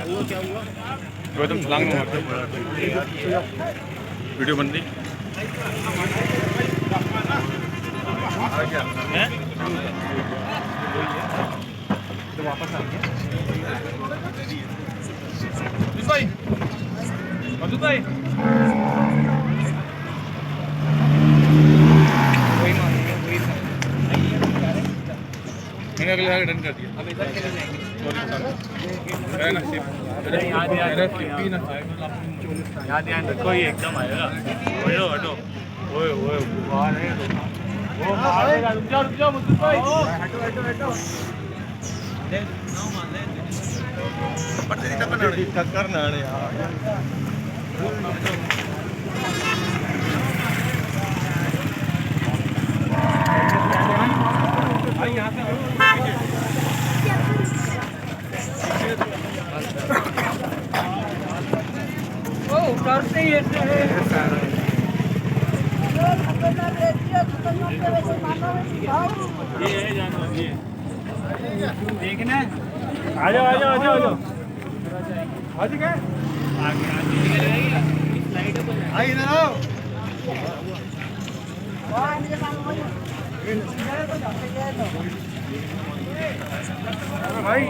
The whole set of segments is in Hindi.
वो तुम छलांग मारते वीडियो बन रही है तो वापस आ गया भाई मधु भाई वही मारेंगे वही मैंने अगले बार डन कर दिया अब इधर चले जाएंगे सॉरी ना सिर्फ मेरा सिर्फ ना याद ध्यान रखो ये एकदम आएगा हटो हटो ओए ओए बाहर है वो मारेगा रुक जाओ मुझे भाई हटो ना मान ले पर तेरी टक्कर ना यार भाई यहां पे ओ करते ही ऐसे है ये है जानो ये देखना आ जाओ आज क्या आगे स्लाइड पर आई इधर आओ भाई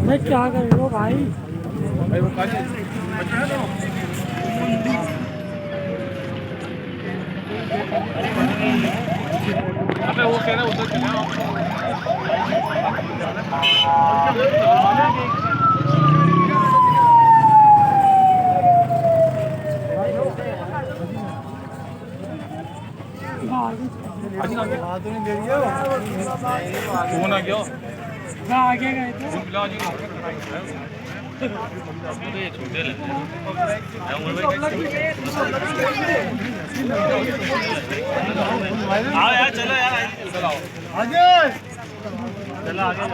मैं क्या कर रहा हूँ भाई वो काजे अबे वो कह रहा उधर चले आओ फोन आ गया आगे गए थे छोटे लेते यार चलो यार आगे चलो आगे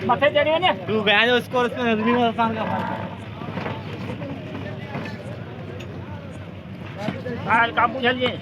मथे चढ़िए ना तू बहन उसको उसमें नजमी में आसान का काम पूछ लिए